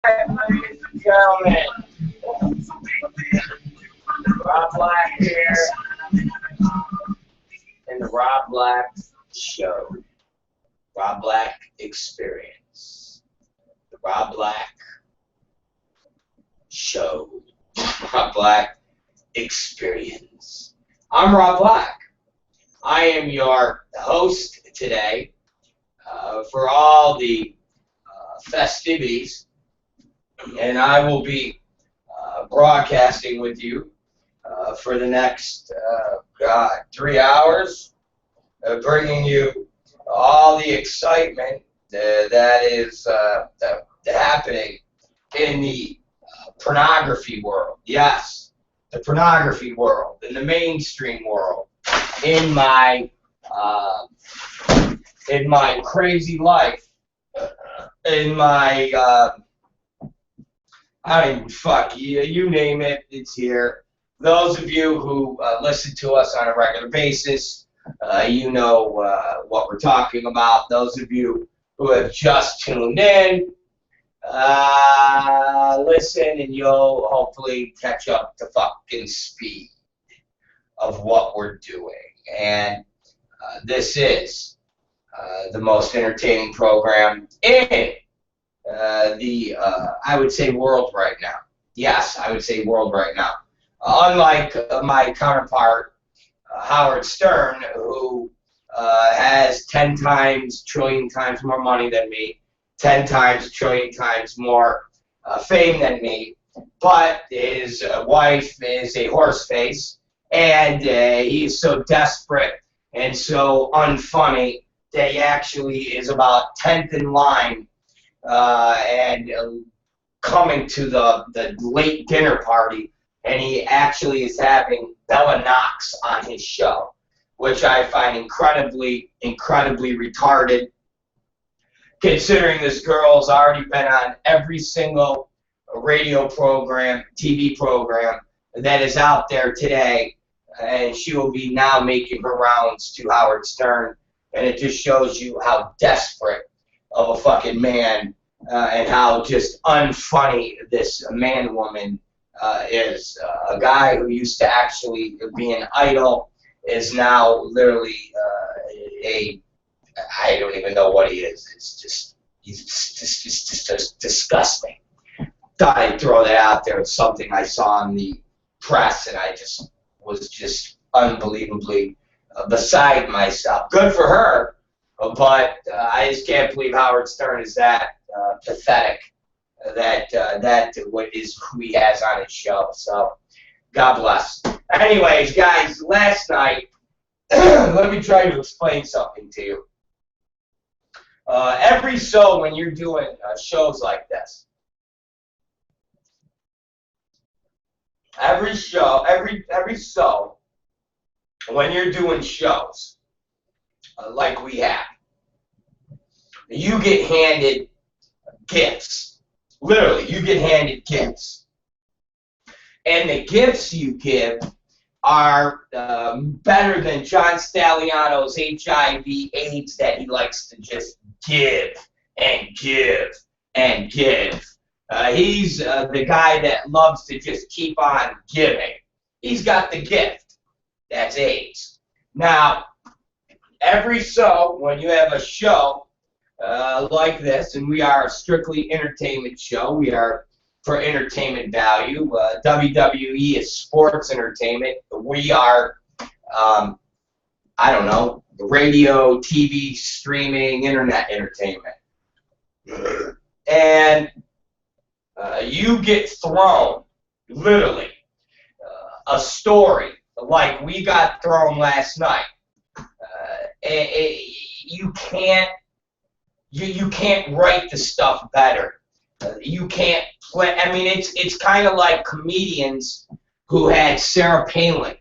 Ladies and gentlemen, Rob Black here in the Rob Black Show, Rob Black Experience, the Rob Black Show, Rob Black Experience. I'm Rob Black. I am your host today for all the festivities, and I will be broadcasting with you for the next 3 hours, bringing you all the excitement that is happening in the pornography world. Yes, the pornography world, in the mainstream world, in my crazy life, in my I don't even fuck you name it, it's here. Those of you who listen to us on a regular basis, you know what we're talking about. Those of you who have just tuned in, listen and you'll hopefully catch up to fucking speed of what we're doing. And this is the most entertaining program in I would say world right now. Yes, I would say world right now. Unlike my counterpart, Howard Stern, who has 10 times, trillion times more money than me, 10 times, trillion times more fame than me, but his wife is a horse face, and he's so desperate and so unfunny that he actually is about 10th in line and coming to the late dinner party, and he actually is having Bella Knox on his show, which I find incredibly retarded, considering this girl's already been on every single radio program, TV program that is out there today, and she will be now making her rounds to Howard Stern, and it just shows you how desperate of a fucking man and how just unfunny this man-woman is. A guy who used to actually be an idol is now literally I don't even know what he is. He's just disgusting. Thought I'd throw that out there. It's something I saw in the press, and I just was just unbelievably beside myself. Good for her, but I just can't believe Howard Stern is that pathetic. That what is who he has on his show. So God bless. Anyways, guys, last night, let me try to explain something to you. Every show, when you're doing shows like this, every show, when you're doing shows like we have, you get handed gifts. Literally, you get handed gifts. And the gifts you give are better than John Staliano's HIV/AIDS that he likes to just give and give and give. He's the guy that loves to just keep on giving. He's got the gift. That's AIDS. Now, every show, when you have a show like this, and we are a strictly entertainment show, we are for entertainment value. WWE is sports entertainment. We are, I don't know, radio, TV, streaming, internet entertainment. And you get thrown, literally, a story like we got thrown last night. You can't write the stuff better. You can't play. I mean, it's kind of like comedians who had Sarah Palin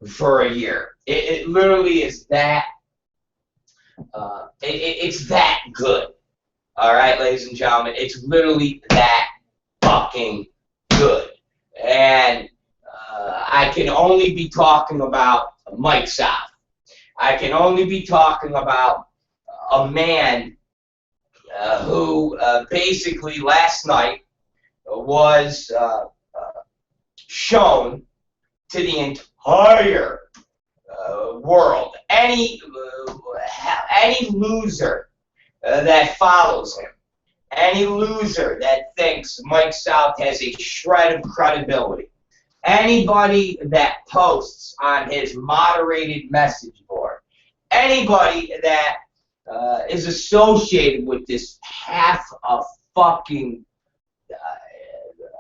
for a year. It literally is that. It's that good. All right, ladies and gentlemen, it's literally that fucking good. And I can only be talking about Mike South. I can only be talking about a man who basically last night was shown to the entire world. Any loser that follows him, any loser that thinks Mike South has a shred of credibility, anybody that posts on his moderated message board, anybody that is associated with this half of fucking,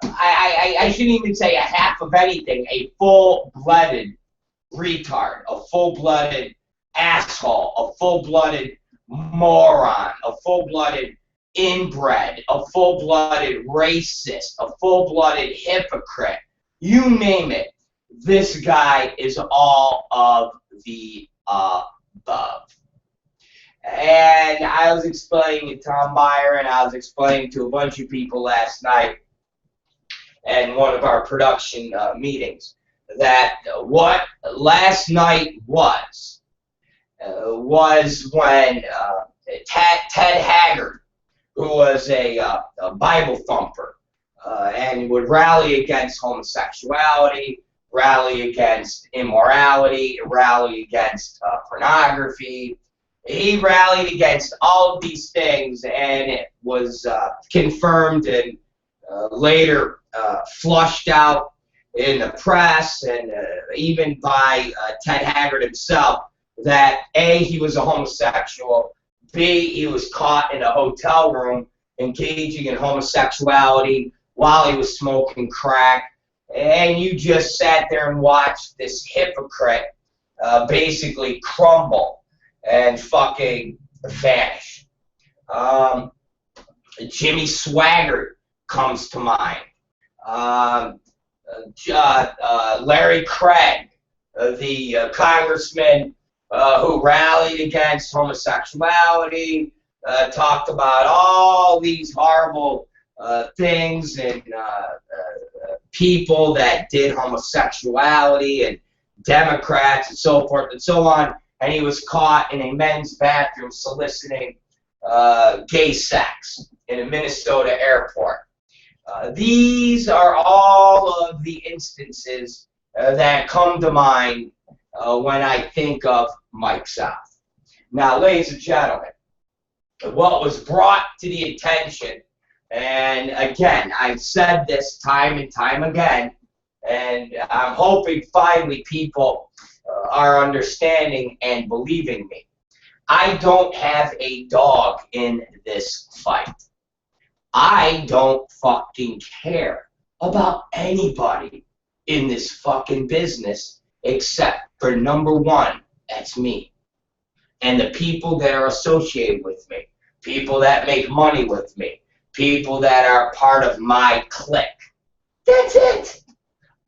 I shouldn't even say a half of anything, a full-blooded retard, a full-blooded asshole, a full-blooded moron, a full-blooded inbred, a full-blooded racist, a full-blooded hypocrite. You name it, this guy is all of the above. And I was explaining to Tom Byron, I was explaining to a bunch of people last night in one of our production meetings that what last night was when Ted Haggard, who was a Bible thumper and would rally against homosexuality, rally against immorality, rally against pornography. He rallied against all of these things, and it was confirmed and later flushed out in the press and even by Ted Haggard himself that A, he was a homosexual, B, he was caught in a hotel room engaging in homosexuality while he was smoking crack, and you just sat there and watched this hypocrite basically crumble and fucking vanish. Jimmy Swaggart comes to mind. Larry Craig, the congressman who rallied against homosexuality, talked about all these horrible things and people that did homosexuality and Democrats and so forth and so on, and he was caught in a men's bathroom soliciting gay sex in a Minnesota airport. These are all of the instances that come to mind when I think of Mike South. Now, ladies and gentlemen, what was brought to the attention, and again, I've said this time and time again, and I'm hoping finally people are understanding and believing me. I don't have a dog in this fight. I don't fucking care about anybody in this fucking business except for number one, that's me. And the people that are associated with me, people that make money with me, people that are part of my clique. That's it.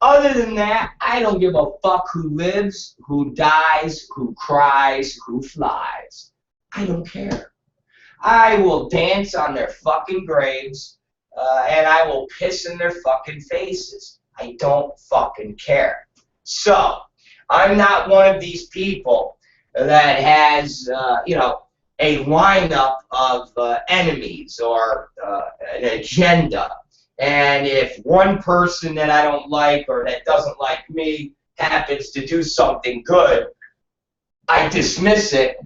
Other than that, I don't give a fuck who lives, who dies, who cries, who flies. I don't care. I will dance on their fucking graves, and I will piss in their fucking faces. I don't fucking care. So, I'm not one of these people that has, a lineup of enemies or an agenda. And if one person that I don't like or that doesn't like me happens to do something good, I dismiss it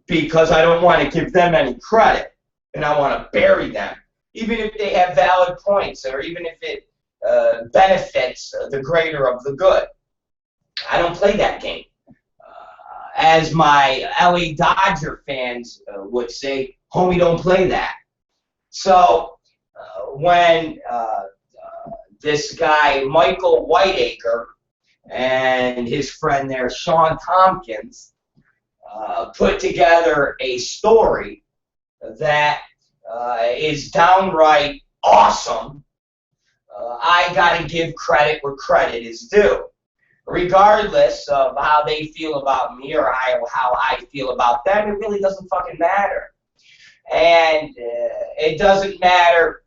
because I don't want to give them any credit, and I want to bury them, even if they have valid points or even if it benefits the greater of the good. I don't play that game. As my LA Dodger fans would say, homie, don't play that. So when this guy, Michael Whiteacre, and his friend there, Sean Tompkins, put together a story that is downright awesome, I got to give credit where credit is due. Regardless of how they feel about me or how I feel about them, it really doesn't fucking matter. And it doesn't matter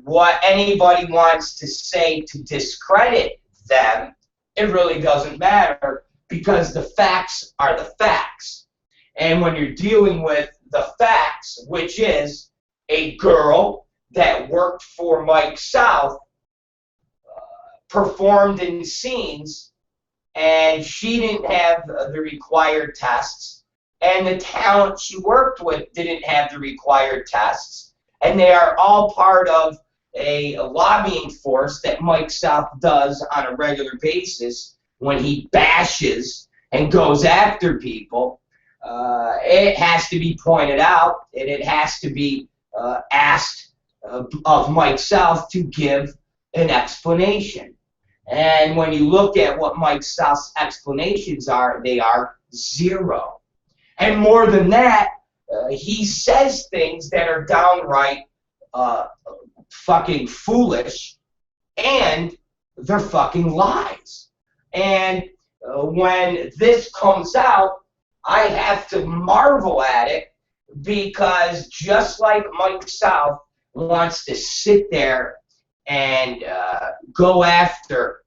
what anybody wants to say to discredit them. It really doesn't matter because the facts are the facts. And when you're dealing with the facts, which is a girl that worked for Mike South performed in scenes, and she didn't have the required tests, and the talent she worked with didn't have the required tests, and they are all part of a lobbying force that Mike South does on a regular basis when he bashes and goes after people. It has to be pointed out, and it has to be asked of Mike South to give an explanation. And when you look at what Mike South's explanations are, they are zero. And more than that, he says things that are downright fucking foolish, and they're fucking lies. And when this comes out, I have to marvel at it, because just like Mike South wants to sit there and go after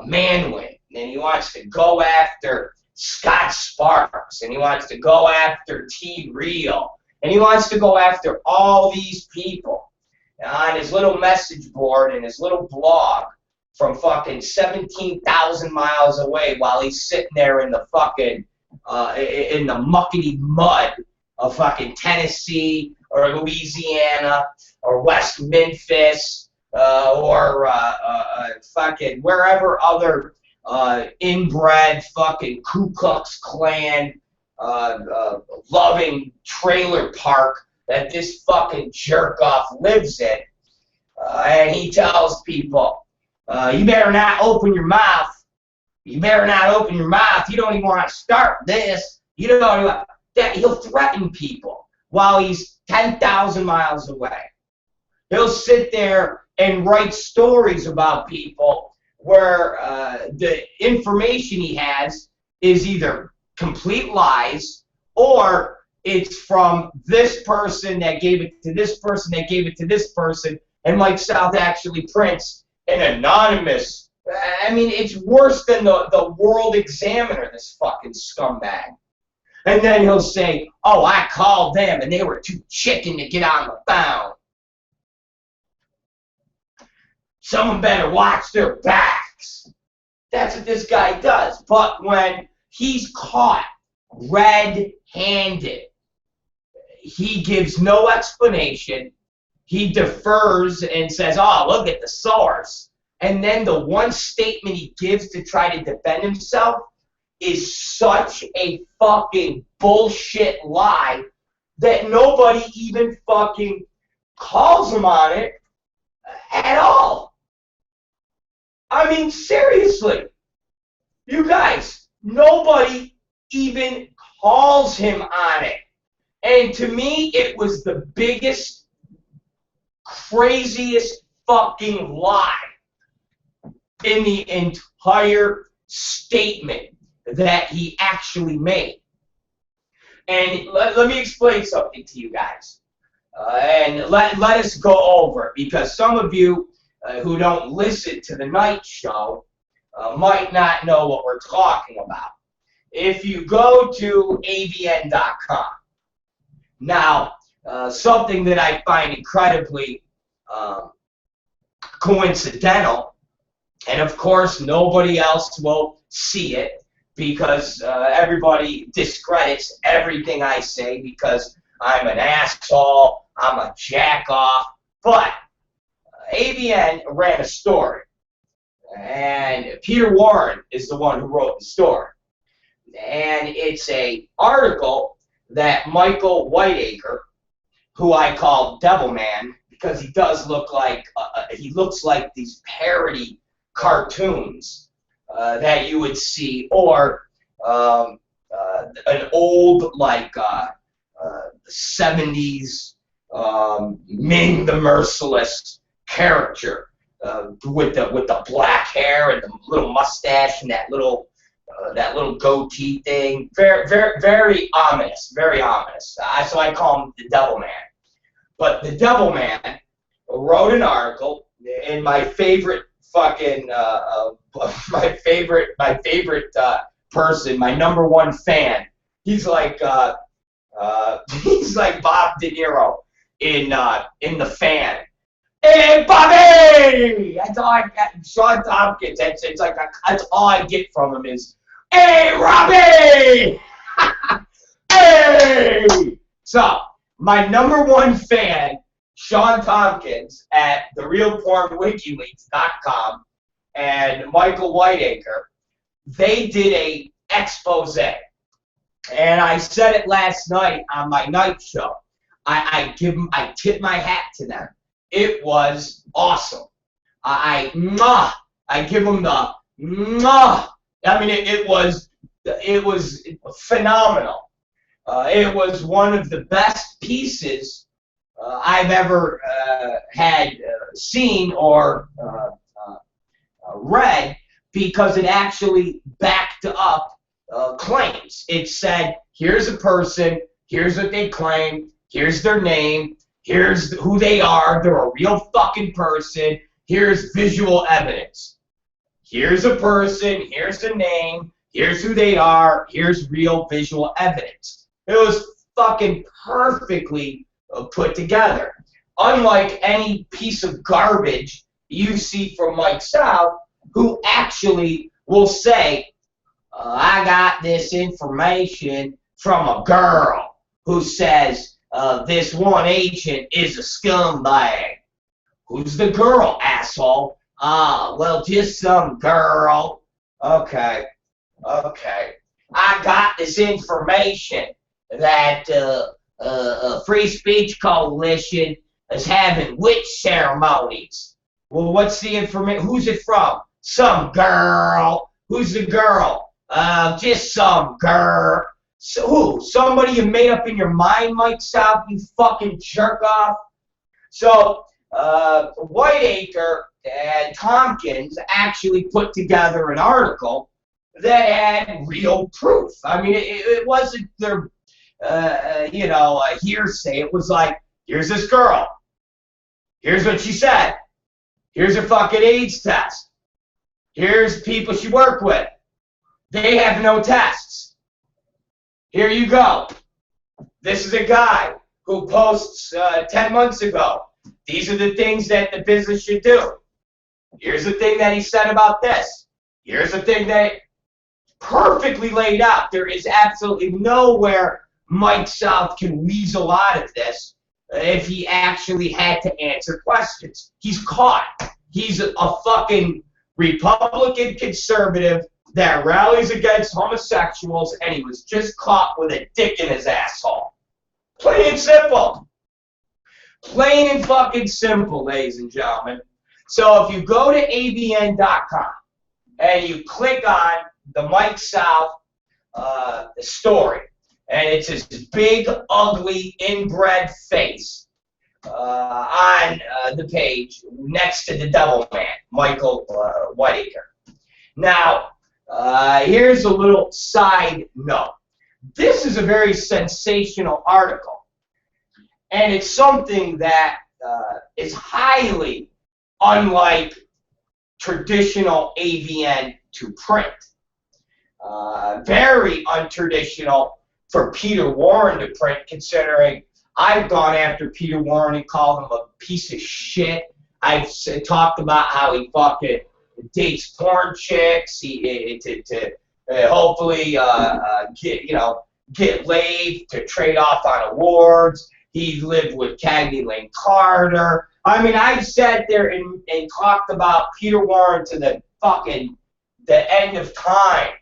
Manwin, and he wants to go after Scott Sparks, and he wants to go after T. Real, and he wants to go after all these people on his little message board and his little blog from fucking 17,000 miles away, while he's sitting there in the fucking in the muckety mud of fucking Tennessee or Louisiana or West Memphis or fucking wherever other inbred fucking Ku Klux Klan loving trailer park that this fucking jerk off lives in. And he tells people, you better not open your mouth. You better not open your mouth. You don't even want to start this. You don't even want that. He'll threaten people while he's 10,000 miles away. He'll sit there and write stories about people where the information he has is either complete lies, or it's from this person that gave it to this person that gave it to this person, and Mike South actually prints an anonymous. I mean, it's worse than the World Examiner, this fucking scumbag. And then he'll say, oh, I called them and they were too chicken to get on the phone. Someone better watch their backs. That's what this guy does. But when he's caught red-handed, he gives no explanation. He defers and says, oh, look at the source. And then the one statement he gives to try to defend himself is such a fucking bullshit lie that nobody even fucking calls him on it at all. I mean, seriously. You guys, nobody even calls him on it. And to me, it was the biggest, craziest fucking lie in the entire statement that he actually made. And let me explain something to you guys. And let us go over it, because some of you who don't listen to the night show might not know what we're talking about. If you go to avn.com, now, something that I find incredibly coincidental, and of course nobody else will see it, because everybody discredits everything I say because I'm an asshole, I'm a jack-off. But AVN ran a story, and Peter Warren is the one who wrote the story. And it's an article that Michael Whiteacre, who I call Devil Man, because he does look like, he looks like these parody cartoons that you would see, or an old, like, 70s Ming the Merciless character with the black hair and the little mustache and that little goatee thing. Very, very, very ominous. Very ominous. So I call him the Devil Man. But the Devil Man wrote an article, and my favorite fucking my favorite person, my number one fan. He's like he's like Bob De Niro in The Fan. That's all I get. Sean Tompkins. It's like that's all I get from him is, "Hey, Robbie! Hey!" So my #1 fan, Sean Tompkins at therealpornwikileaks.com and Michael Whiteacre, they did a expose. And I said it last night on my night show. I tip my hat to them. It was awesome. I give them the mwah. I mean, it was phenomenal. It was one of the best pieces I've ever had seen or read, because it actually backed up claims. It said, here's a person, here's what they claim, here's their name, here's who they are, they're a real fucking person, here's visual evidence. Here's a person, here's the name, here's who they are, here's real visual evidence. It was fucking perfectly put together. Unlike any piece of garbage you see from Mike South, who actually will say, I got this information from a girl who says this one agent is a scumbag. Who's the girl, asshole? Well, just some girl. Okay. I got this information that Free Speech Coalition is having witch ceremonies. Well, what's the information? Who's it from? Some girl. Who's the girl? Just some girl. So, who? Somebody you made up in your mind, Mike South, you fucking jerk off? So, Whiteacre and Tompkins actually put together an article that had real proof. I mean, it wasn't their, a hearsay. It was like, here's this girl. Here's what she said. Here's her fucking AIDS test. Here's people she worked with. They have no tests. Here you go. This is a guy who posts 10 months ago. These are the things that the business should do. Here's the thing that he said about this. Here's the thing that perfectly laid out. There is absolutely nowhere Mike South can weasel out of this if he actually had to answer questions. He's caught. He's a fucking Republican conservative that rallies against homosexuals, and he was just caught with a dick in his asshole. Plain and simple. Plain and fucking simple, ladies and gentlemen. So if you go to avn.com and you click on the Mike South story, and it's his big, ugly, inbred face on the page next to the Devil Man, Michael Whiteacre. Now, here's a little side note. This is a very sensational article, and it's something that is highly unlike traditional AVN to print. Very untraditional for Peter Warren to print, considering I've gone after Peter Warren and called him a piece of shit. I've talked about how he fucking dates porn chicks. He to hopefully get laid to trade off on awards. He lived with Cagney Lane Carter. I mean, I've sat there and talked about Peter Warren to the end of time,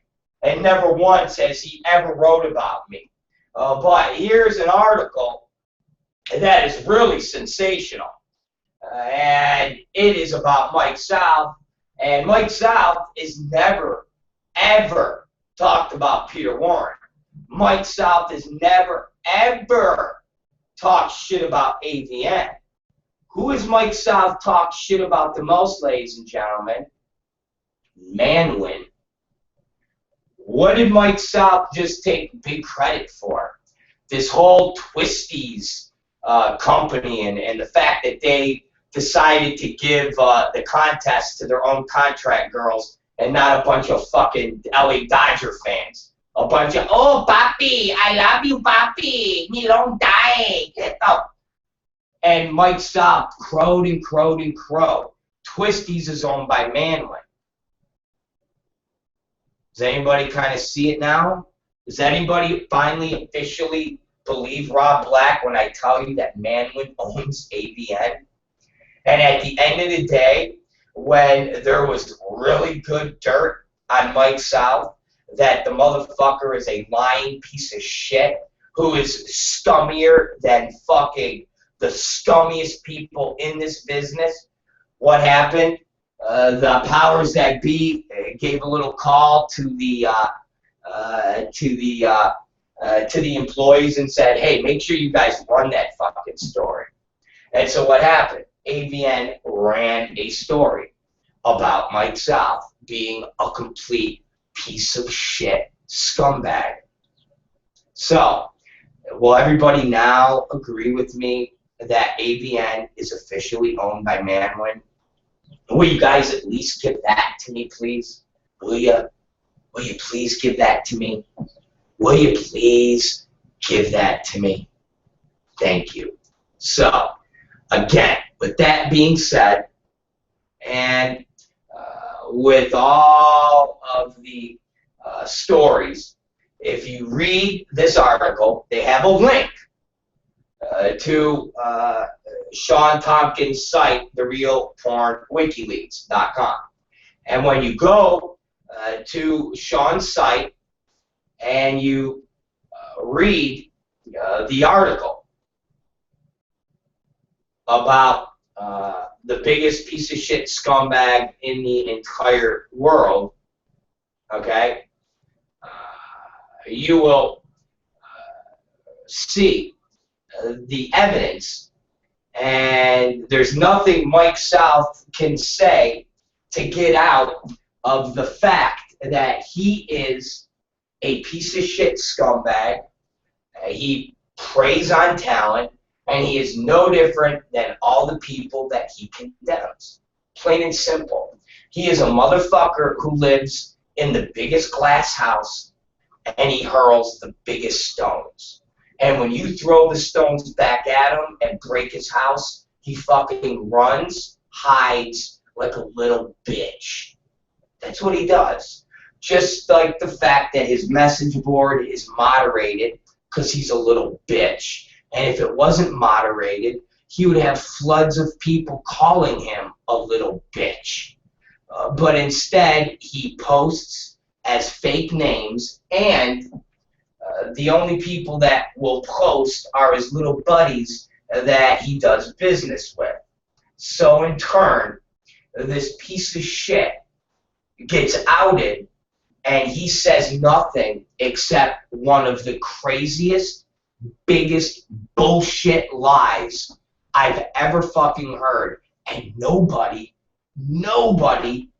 and never once has he ever wrote about me. But here's an article that is really sensational, and it is about Mike South. And Mike South is never, ever talked about Peter Warren. Mike South has never, ever talked shit about AVN. Who has Mike South talked shit about the most, ladies and gentlemen? Manwin. What did Mike South just take big credit for? This whole Twisties company and the fact that they decided to give the contest to their own contract girls and not a bunch of fucking LA Dodger fans. A bunch of, oh, papi, I love you, papi, me long die, get up. And Mike South crowed and crowed and crowed. Twisties is owned by Manwin. Does anybody kind of see it now? Does anybody finally officially believe Rob Black when I tell you that Manwin owns AVN? And at the end of the day, when there was really good dirt on Mike South, that the motherfucker is a lying piece of shit who is scummier than fucking the scummiest people in this business, what happened? The powers that be gave a little call to the employees and said, "Hey, make sure you guys run that fucking story." And so what happened? AVN ran a story about Mike South being a complete piece of shit scumbag. So, will everybody now agree with me that AVN is officially owned by Manwin? Will you guys at least give that to me, please? Will you please give that to me? Will you please give that to me? Thank you. So, again, with that being said, and with all of the stories, if you read this article, they have a link to Sean Tompkins' site, therealpornwikileaks.com. And when you go to Sean's site and you read the article about the biggest piece of shit scumbag in the entire world, okay, you will see the evidence, and there's nothing Mike South can say to get out of the fact that he is a piece of shit scumbag. He preys on talent, and he is no different than all the people that he condemns. Plain and simple. He is a motherfucker who lives in the biggest glass house, and he hurls the biggest stones. And when you throw the stones back at him and break his house, he fucking runs, hides like a little bitch. That's what he does. Just like the fact that his message board is moderated because he's a little bitch. And if it wasn't moderated, he would have floods of people calling him a little bitch. But instead, he posts as fake names, and the only people that will post are his little buddies that he does business with. So in turn, this piece of shit gets outed, and he says nothing except one of the craziest, biggest bullshit lies I've ever fucking heard, and nobody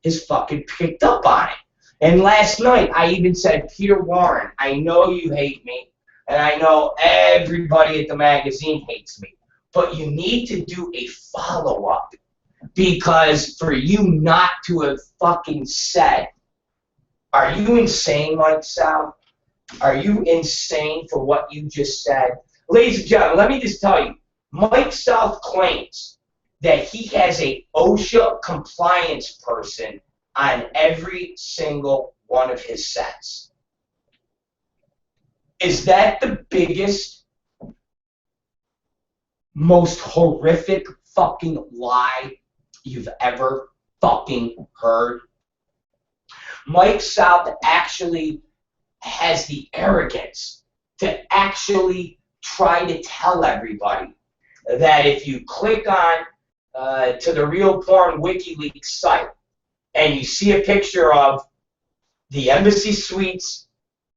has fucking picked up on it. And last night, I even said, Peter Warren, I know you hate me, and I know everybody at the magazine hates me, but you need to do a follow-up, because for you not to have fucking said, are you insane, Mike South? Are you insane for what you just said? Ladies and gentlemen, let me just tell you, Mike South claims that he has a OSHA compliance person on every single one of his sets. Is that the biggest, most horrific fucking lie you've ever fucking heard? Mike South actually has the arrogance to actually try to tell everybody that if you click on to the Real Porn WikiLeaks site and you see a picture of the Embassy Suites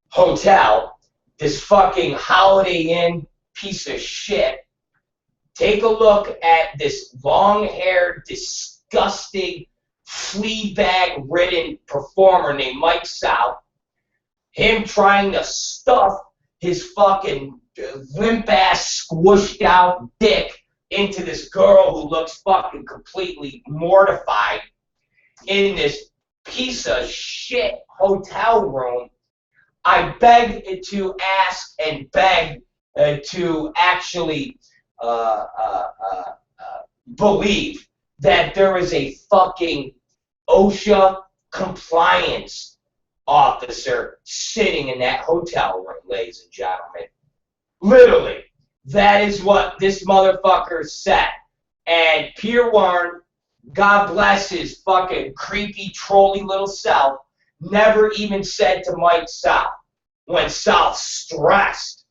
Hotel, this fucking Holiday Inn piece of shit, take a look at this long-haired, disgusting, flea-bag-ridden performer named Mike South, him trying to stuff his fucking limp-ass, squished-out dick into this girl who looks fucking completely mortified in this piece of shit hotel room. I beg to ask and beg to actually believe that there is a fucking OSHA compliance officer sitting in that hotel room, ladies and gentlemen. Literally, that is what this motherfucker said. And Peter Warren, God bless his fucking creepy, trolly little self, never even said to Mike South, when South stressed,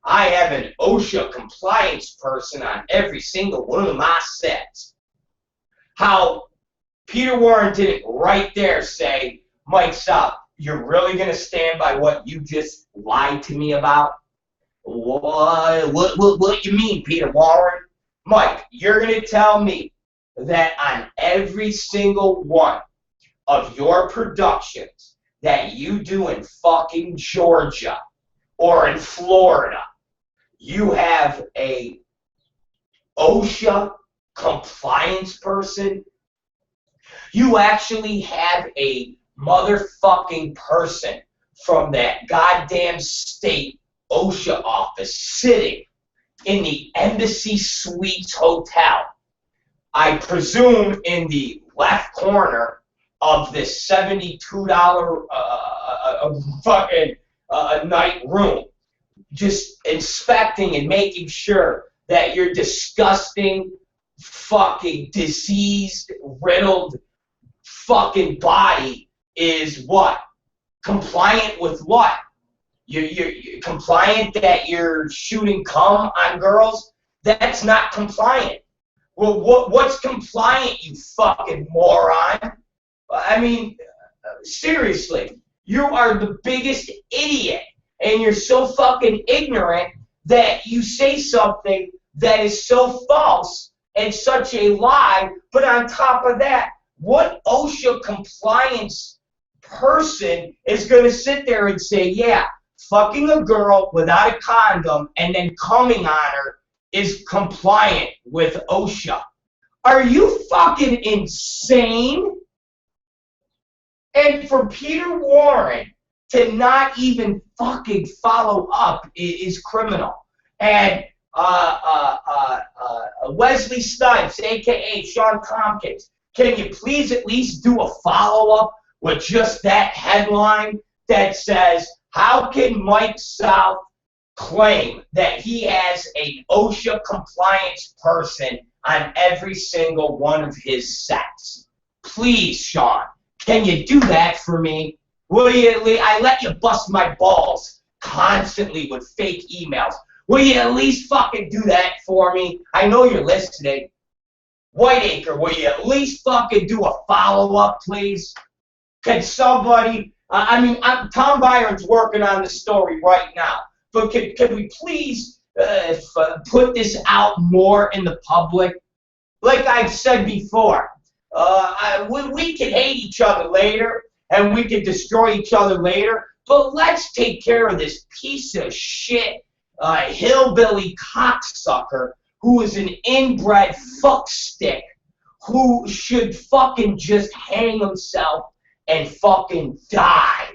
I have an OSHA compliance person on every single one of my sets. How Peter Warren didn't right there say, Mike South, you're really going to stand by what you just lied to me about? What you mean, Peter Warren? Mike, you're going to tell me that on every single one of your productions that you do in fucking Georgia or in Florida, you have a OSHA compliance person? You actually have a motherfucking person from that goddamn state OSHA office sitting in the Embassy Suites Hotel, I presume in the left corner of this $72 fucking night room, just inspecting and making sure that your disgusting, fucking diseased, riddled fucking body is what? Compliant with what? You're compliant that you're shooting cum on girls? That's not compliant. Well, what's compliant, you fucking moron? I mean, seriously, you are the biggest idiot, and you're so fucking ignorant that you say something that is so false and such a lie, but on top of that, what OSHA compliance person is going to sit there and say, yeah, fucking a girl without a condom and then coming on her is compliant with OSHA? Are you fucking insane? And for Peter Warren to not even fucking follow up is criminal. And Wesley Snipes, a.k.a. Sean Tompkins, can you please at least do a follow-up with just that headline that says, how can Mike South claim that he has an OSHA compliance person on every single one of his sets? Please, Sean, can you do that for me? Will you? I let you bust my balls constantly with fake emails. Will you at least fucking do that for me? I know you're listening. Whiteacre, will you at least fucking do a follow-up, please? Can somebody... Tom Byron's working on the story right now, but can we please put this out more in the public? Like I've said before, we can hate each other later, and we can destroy each other later, but let's take care of this piece of shit hillbilly cocksucker who is an inbred fuckstick who should fucking just hang himself and fucking die.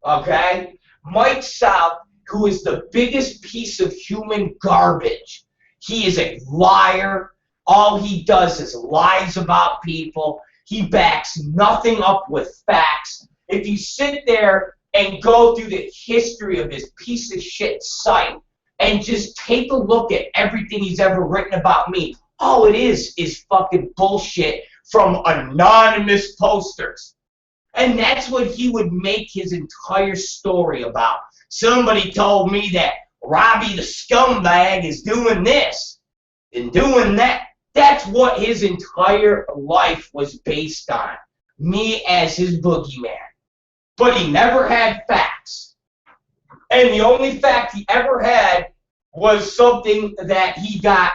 Okay? Mike South, who is the biggest piece of human garbage. He is a liar. All he does is lies about people. He backs nothing up with facts. If you sit there and go through the history of his piece of shit site and just take a look at everything he's ever written about me, all it is fucking bullshit from anonymous posters. And that's what he would make his entire story about. Somebody told me that Robbie the scumbag is doing this and doing that. That's what his entire life was based on. Me as his boogeyman. But he never had facts. And the only fact he ever had was something that he got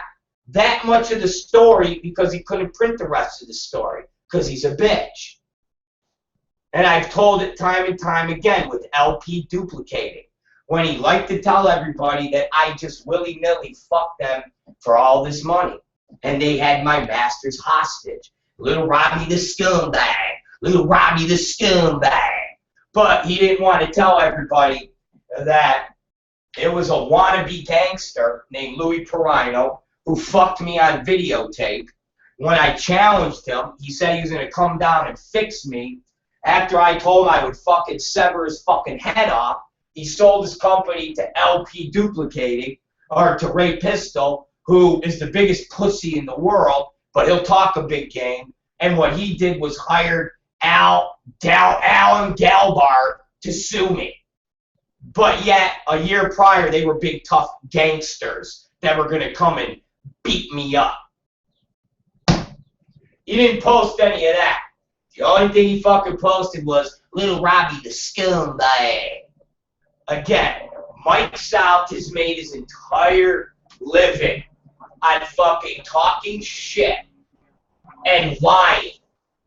that much of the story because he couldn't print the rest of the story because he's a bitch. And I've told it time and time again with LP duplicating, when he liked to tell everybody that I just willy-nilly fucked them for all this money. And they had my masters hostage. Little Robbie the scumbag. Little Robbie the scumbag. But he didn't want to tell everybody that it was a wannabe gangster named Louis Perino who fucked me on videotape, when I challenged him, he said he was going to come down and fix me. After I told him I would fucking sever his fucking head off, he sold his company to LP Duplicating, or to Ray Pistol, who is the biggest pussy in the world, but he'll talk a big game. And what he did was hired Alan Galbar to sue me. But yet, a year prior, they were big, tough gangsters that were going to come and beat me up. He didn't post any of that. The only thing he fucking posted was Little Robbie the scumbag. Again, Mike South has made his entire living on fucking talking shit and lying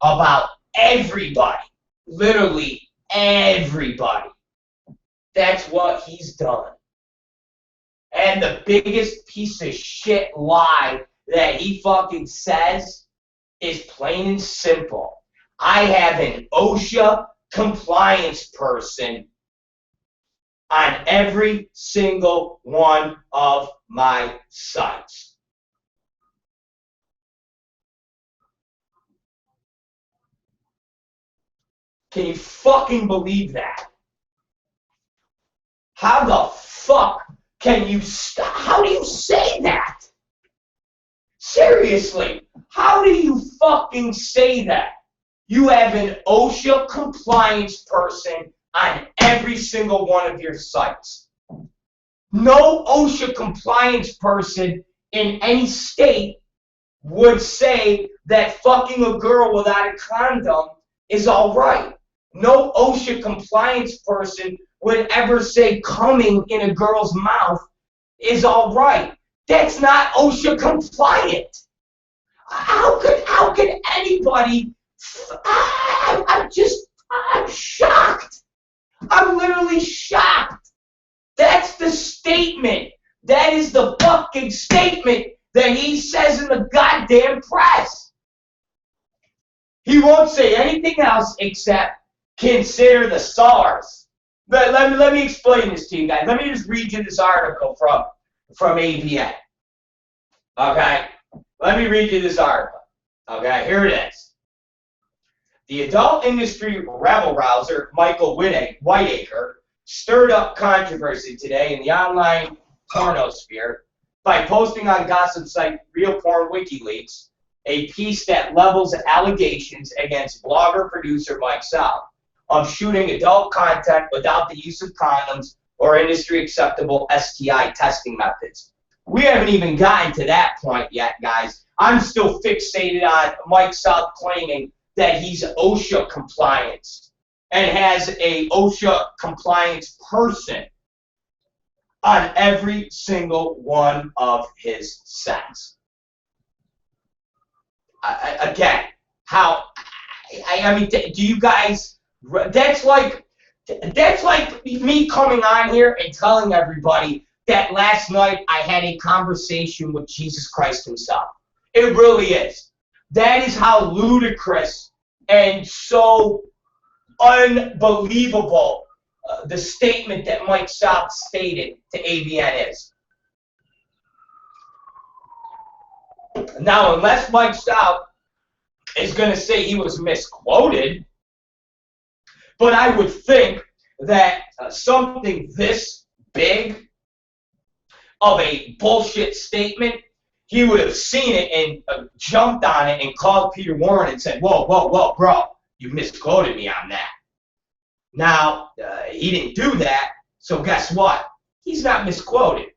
about everybody. Literally everybody. That's what he's done. And the biggest piece of shit lie that he fucking says is plain and simple. I have an OSHA compliance person on every single one of my sites. Can you fucking believe that? How the fuck can you how do you say that? Seriously, how do you fucking say that? You have an OSHA compliance person on every single one of your sites. No OSHA compliance person in any state would say that fucking a girl without a condom is all right. No OSHA compliance person would ever say coming in a girl's mouth is all right. That's not OSHA compliant. How could anybody? I'm shocked. I'm literally shocked. That's the statement. That is the fucking statement that he says in the goddamn press. He won't say anything else except consider the SARS. But let me explain this to you guys. Let me just read you this article from AVN. Okay? Let me read you this article. Okay, here it is. The adult industry rabble-rouser Michael Whiteacre stirred up controversy today in the online pornosphere by posting on gossip site Real Porn WikiLeaks a piece that levels allegations against blogger-producer Mike South of shooting adult content without the use of condoms or industry-acceptable STI testing methods. We haven't even gotten to that point yet, guys. I'm still fixated on Mike South claiming that he's OSHA compliance and has a OSHA compliance person on every single one of his sets. Again, I mean, do you guys? That's like me coming on here and telling everybody that last night I had a conversation with Jesus Christ himself. It really is. That is how ludicrous and so unbelievable the statement that Mike South stated to AVN is. Now, unless Mike South is going to say he was misquoted, but I would think that something this big of a bullshit statement, he would have seen it and jumped on it and called Peter Warren and said, whoa, whoa, whoa, bro, you misquoted me on that. Now, he didn't do that, so guess what? He's not misquoted.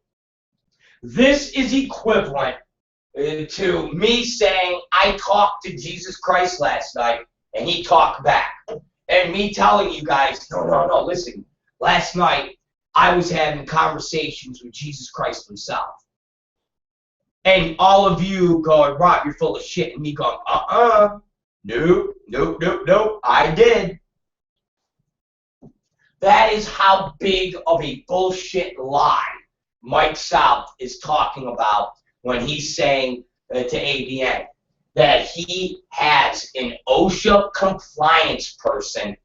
This is equivalent to me saying I talked to Jesus Christ last night and he talked back. And me telling you guys, no, listen, last night I was having conversations with Jesus Christ himself. And all of you going, Rob, you're full of shit. And me going, nope, I did. That is how big of a bullshit lie Mike South is talking about when he's saying to AVN that he has an OSHA compliance person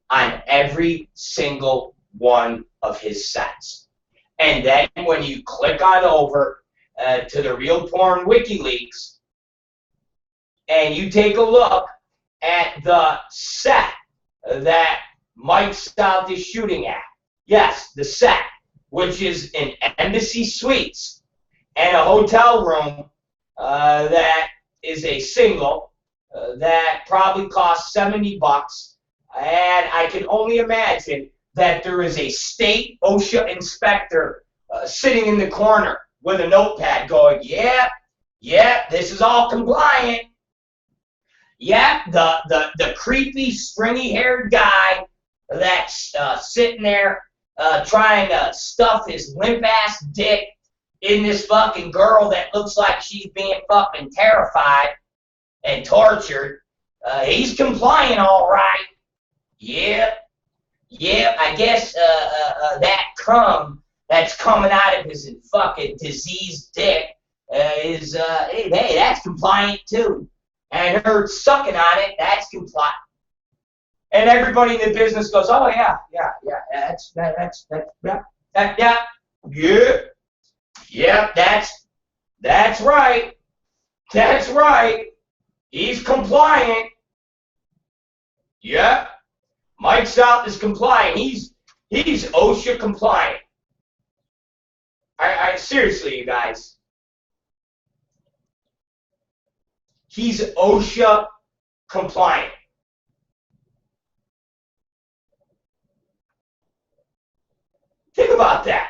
on every single one of his sets. And then when you click on over to the Real Porn WikiLeaks, and you take a look at the set that Mike South is shooting at. Yes, the set, which is an Embassy Suites and a hotel room that is a single that probably costs $70. And I can only imagine that there is a state OSHA inspector sitting in the corner with a notepad going, yep, this is all compliant. Yep, the creepy, stringy-haired guy that's sitting there trying to stuff his limp-ass dick in this fucking girl that looks like she's being fucking terrified and tortured. He's compliant all right. Yep, I guess that cum that's coming out of his fucking diseased dick is, hey, that's compliant too. And her sucking on it, that's compliant. And everybody in the business goes, oh yeah, that's right. He's compliant. Yep. Mike South is compliant. He's OSHA compliant. I seriously, you guys. He's OSHA compliant. Think about that.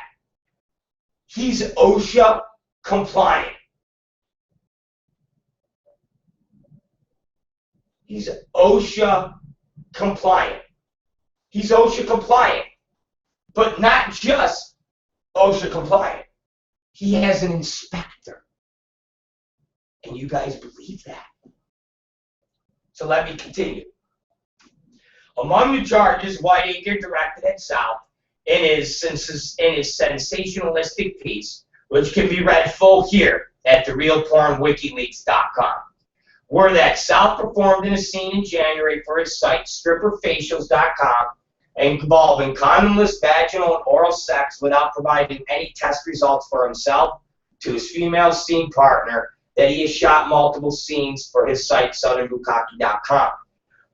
He's OSHA compliant. He's OSHA compliant. He's OSHA compliant. But not just OSHA compliant. He has an inspector. And you guys believe that? So let me continue. Among the charges Whiteacre directed at South in his sensationalistic piece, which can be read full here at therealpornwikileaks.com, were that South performed in a scene in January for his site stripperfacials.com involving condomless vaginal and oral sex without providing any test results for himself to his female scene partner, that he has shot multiple scenes for his site southernbukkake.com,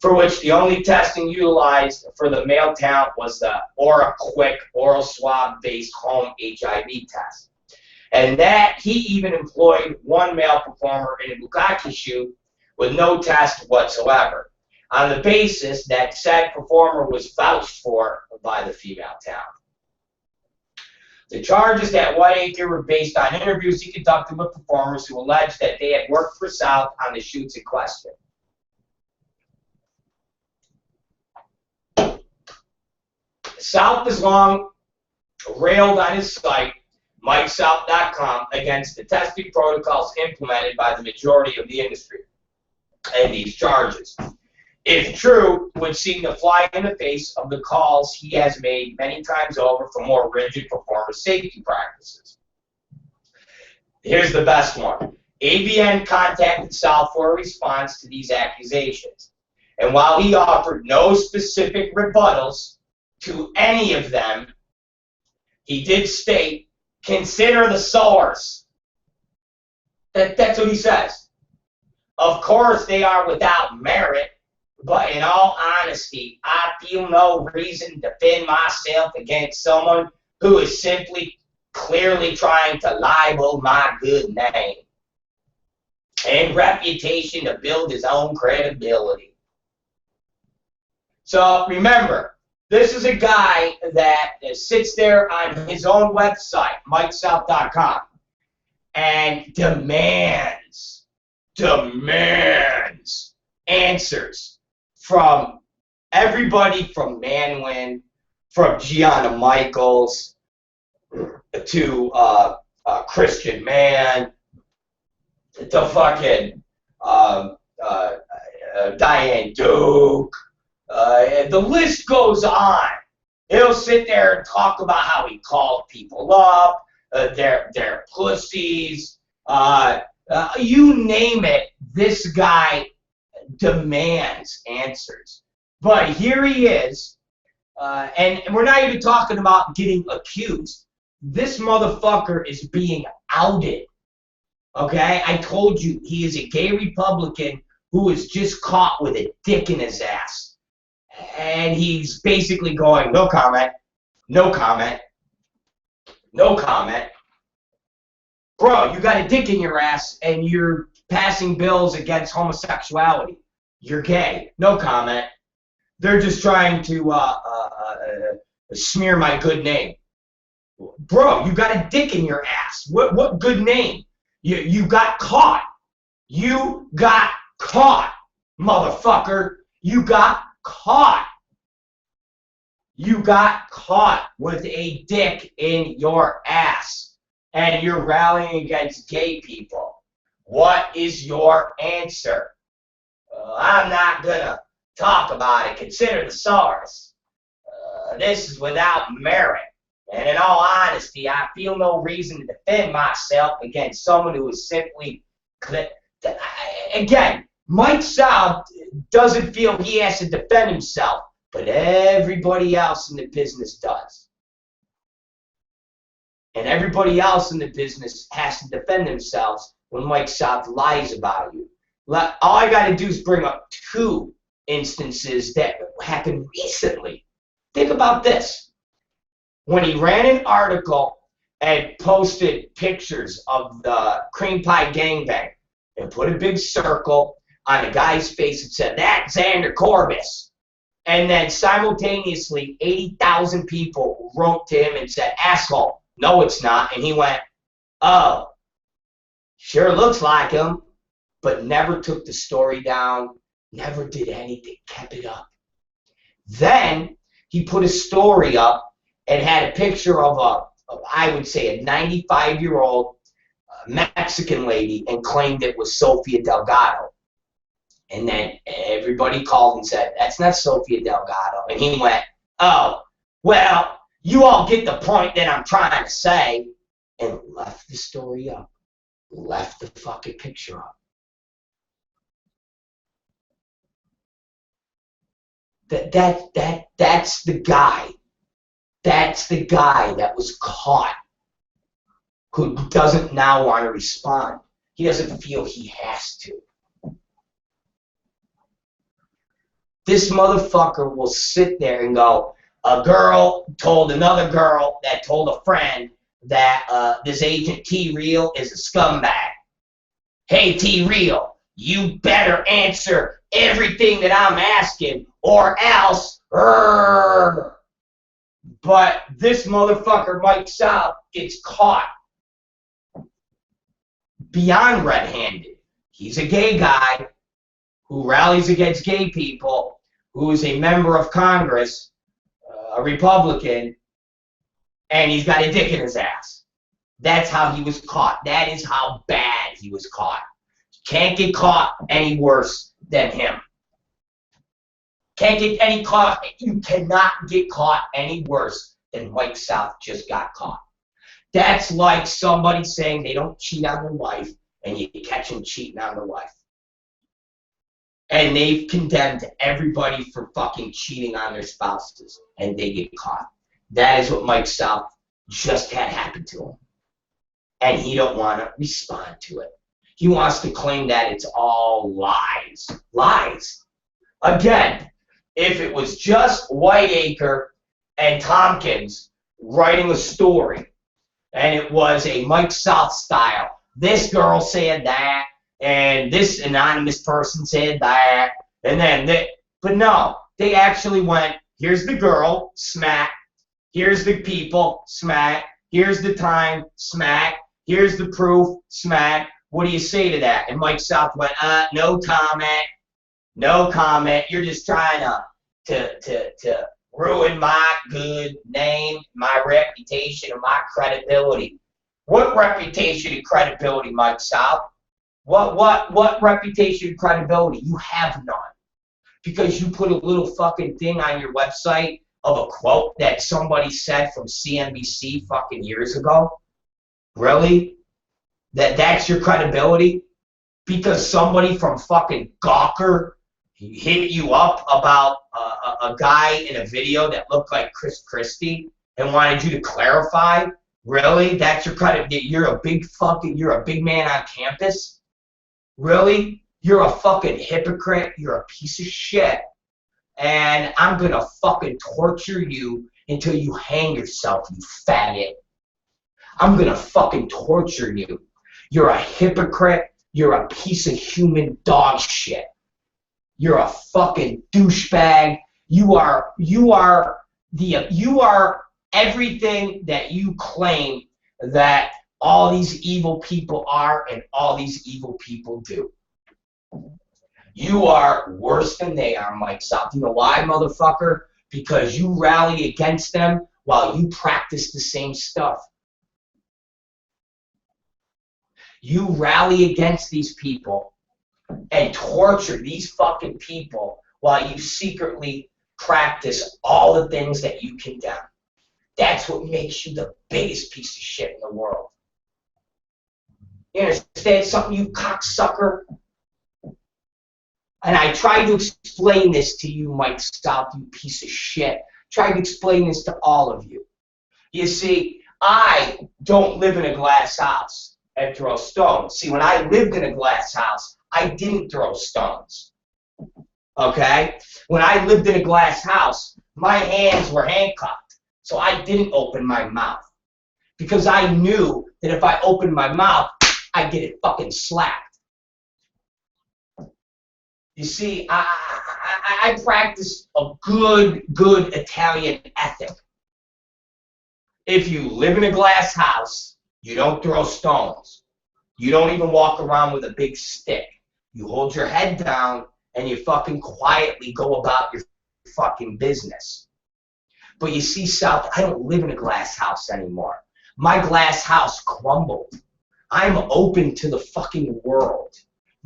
for which the only testing utilized for the male talent was the Quick oral swab-based home HIV test. And that he even employed one male performer in a bukkake shoot with no test whatsoever, on the basis that said performer was vouched for by the female talent. The charges that Whiteacre were based on interviews he conducted with performers who alleged that they had worked for South on the shoots in question. South has long railed on his site, MikeSouth.com, against the testing protocols implemented by the majority of the industry. And these charges, if true, would seem to fly in the face of the calls he has made many times over for more rigid performer safety practices. Here's the best one. AVN contacted South for a response to these accusations. And while he offered no specific rebuttals to any of them, he did state, consider the source. That's what he says. Of course, they are without merit, but in all honesty, I feel no reason to defend myself against someone who is simply clearly trying to libel my good name and reputation to build his own credibility. So remember, this is a guy that sits there on his own website, MikeSouth.com, and demands answers from everybody from Manwin, from Gianna Michaels, to Christian Man, to fucking Diane Duke. The list goes on. He'll sit there and talk about how he called people up, their pussies, you name it. This guy demands answers. But here he is, and we're not even talking about getting accused. This motherfucker is being outed. Okay? I told you, he is a gay Republican who was just caught with a dick in his ass. And he's basically going, no comment, no comment, no comment. Bro, you got a dick in your ass and you're passing bills against homosexuality. You're gay. No comment. They're just trying to smear my good name. Bro, you got a dick in your ass. What good name? You got caught. You got caught, motherfucker. You got caught. You got caught with a dick in your ass. And you're rallying against gay people. What is your answer? I'm not going to talk about it. Consider the source. This is without merit. And in all honesty, I feel no reason to defend myself against someone who is simply... Again, Mike South doesn't feel he has to defend himself, but everybody else in the business does. And everybody else in the business has to defend themselves when Mike South lies about you. All I got to do is bring up 2 instances that happened recently. Think about this. When he ran an article and posted pictures of the cream pie gangbang and put a big circle on a guy's face and said, that's Xander Corbis. And then simultaneously, 80,000 people wrote to him and said, asshole. No, it's not. And he went, oh, sure looks like him, but never took the story down, never did anything, kept it up. Then he put a story up and had a picture of I would say, a 95-year-old Mexican lady and claimed it was Sofia Delgado. And then everybody called and said, that's not Sofia Delgado. And he went, oh, well, you all get the point that I'm trying to say, and left the story up, left the fucking picture up. That's the guy. That's the guy that was caught, who doesn't now want to respond. He doesn't feel he has to. This motherfucker will sit there and go, a girl told another girl that told a friend that this agent T-Real is a scumbag. Hey, T-Real, you better answer everything that I'm asking or else. But this motherfucker, Mike South, gets caught beyond red-handed. He's a gay guy who rallies against gay people, who is a member of Congress, a Republican, and he's got a dick in his ass. That's how he was caught. That is how bad he was caught. Can't get caught any worse than him. Can't get any caught. You cannot get caught any worse than Mike South just got caught. That's like somebody saying they don't cheat on their wife, and you catch them cheating on their wife. And they've condemned everybody for fucking cheating on their spouses, and they get caught. That is what Mike South just had happen to him. And he don't want to respond to it. He wants to claim that it's all lies. Lies. Again, if it was just Whiteacre and Tompkins writing a story, and it was a Mike South style, this girl said that, and this anonymous person said that, and then they, but no, they actually went, here's the girl, smack, here's the people, smack, here's the time, smack, here's the proof, smack, what do you say to that? And Mike South went, no comment, no comment, you're just trying to ruin my good name, my reputation, and my credibility. What reputation and credibility, Mike South? What reputation and credibility? You have none. Because you put a little fucking thing on your website of a quote that somebody said from CNBC fucking years ago? Really? That's your credibility? Because somebody from fucking Gawker hit you up about a guy in a video that looked like Chris Christie and wanted you to clarify? Really? That's your credit? You're a big man on campus? Really? You're a fucking hypocrite. You're a piece of shit. And I'm going to fucking torture you until you hang yourself, you faggot. I'm going to fucking torture you. You're a hypocrite. You're a piece of human dog shit. You're a fucking douchebag. You are everything that you claim that all these evil people are and all these evil people do. You are worse than they are, Mike South. You know why, motherfucker? Because you rally against them while you practice the same stuff. You rally against these people and torture these fucking people while you secretly practice all the things that you condemn. That's what makes you the biggest piece of shit in the world. You understand something, you cocksucker? And I tried to explain this to you, Mike South, you piece of shit. Tried to explain this to all of you. You see, I don't live in a glass house and throw stones. See, when I lived in a glass house, I didn't throw stones. Okay? When I lived in a glass house, my hands were handcuffed. So I didn't open my mouth. Because I knew that if I opened my mouth, I'd get it fucking slapped. You see, I practice a good Italian ethic. If you live in a glass house, you don't throw stones. You don't even walk around with a big stick. You hold your head down and you fucking quietly go about your fucking business. But you see, South, I don't live in a glass house anymore. My glass house crumbled. I'm open to the fucking world.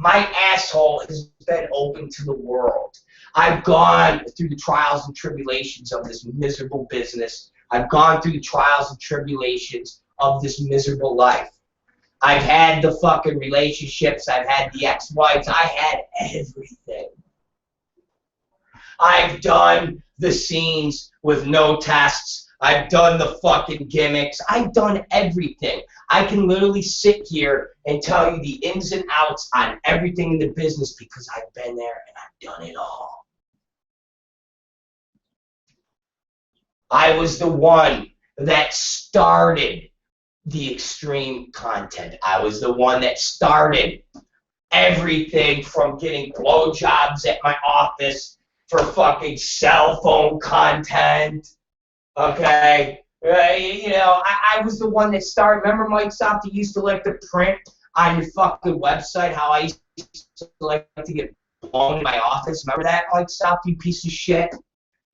My asshole has been open to the world. I've gone through the trials and tribulations of this miserable business. I've gone through the trials and tribulations of this miserable life. I've had the fucking relationships. I've had the ex-wives. I had everything. I've done the scenes with no tests. I've done the fucking gimmicks. I've done everything. I can literally sit here and tell you the ins and outs on everything in the business because I've been there and I've done it all. I was the one that started the extreme content. I was the one that started everything from getting blowjobs at my office for fucking cell phone content. Okay, you know, I was the one that started. Remember, Mike South, you used to like to print on your fucking website how I used to like to get blown in my office. Remember that, Mike South, you piece of shit?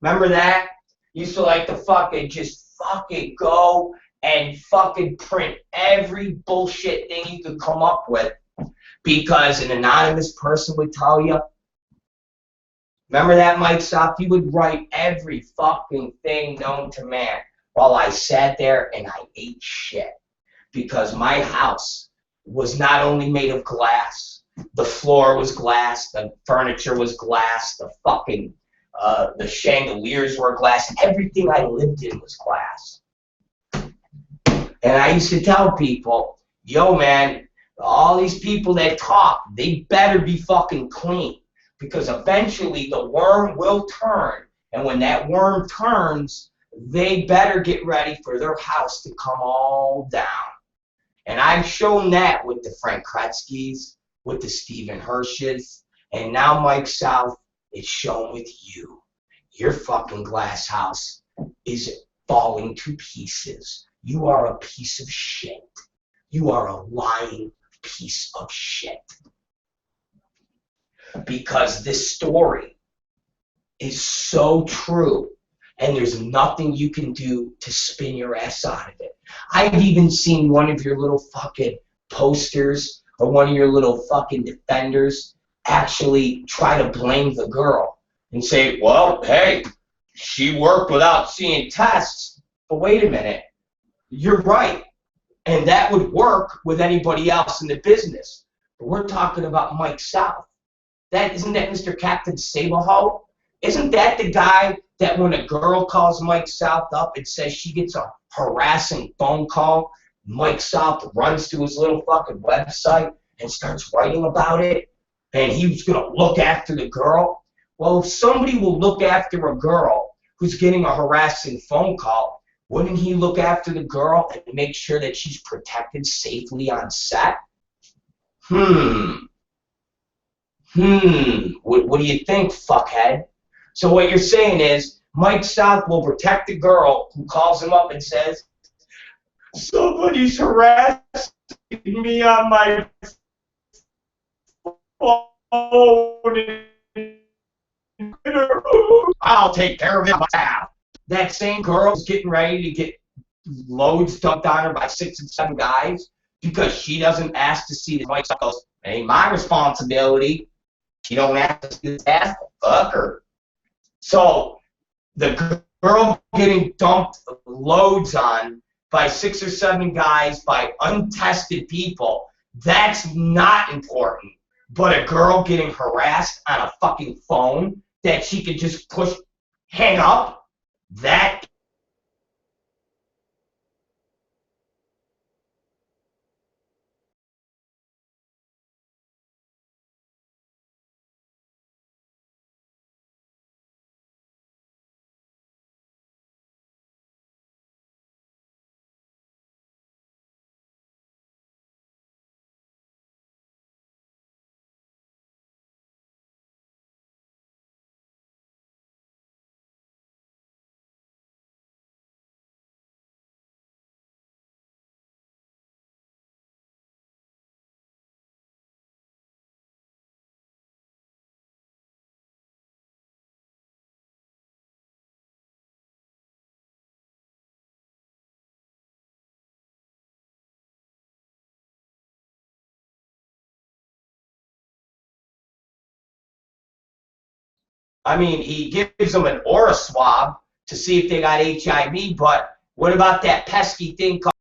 Remember that? You used to like to fucking just fucking go and fucking print every bullshit thing you could come up with because an anonymous person would tell you. Remember that, Mike South? You would write every fucking thing known to man while I sat there and I ate shit. Because my house was not only made of glass, the floor was glass, the furniture was glass, the fucking, the chandeliers were glass, everything I lived in was glass. And I used to tell people, yo man, all these people that talk, they better be fucking clean. Because eventually the worm will turn, and when that worm turns, they better get ready for their house to come all down. And I've shown that with the Frank Kretskys, with the Stephen Hirsches, and now Mike South, it's shown with you. Your fucking glass house is falling to pieces. You are a piece of shit. You are a lying piece of shit. Because this story is so true, and there's nothing you can do to spin your ass out of it. I've even seen one of your little fucking posters or one of your little fucking defenders actually try to blame the girl and say, well, hey, she worked without seeing tests. But wait a minute, you're right. And that would work with anybody else in the business. But we're talking about Mike South. Isn't that Mr. Captain Saberho? Isn't that the guy that when a girl calls Mike South up and says she gets a harassing phone call, Mike South runs to his little fucking website and starts writing about it? and he was going to look after the girl. Well, if somebody will look after a girl who's getting a harassing phone call, wouldn't he look after the girl and make sure that she's protected safely on set? What do you think, fuckhead? So what you're saying is Mike South will protect the girl who calls him up and says, somebody's harassing me on my phone. I'll take care of it myself. That same girl's getting ready to get loads dumped on her by 6 and 7 guys because she doesn't ask to see the Mike South goes, it ain't my responsibility. She don't ask to see the ass, fuck her. So the girl getting dumped loads on by 6 or 7 guys, by untested people, that's not important. But a girl getting harassed on a fucking phone that she could just hang up, that. I mean, he gives them an aura swab to see if they got HIV, but what about that pesky thing called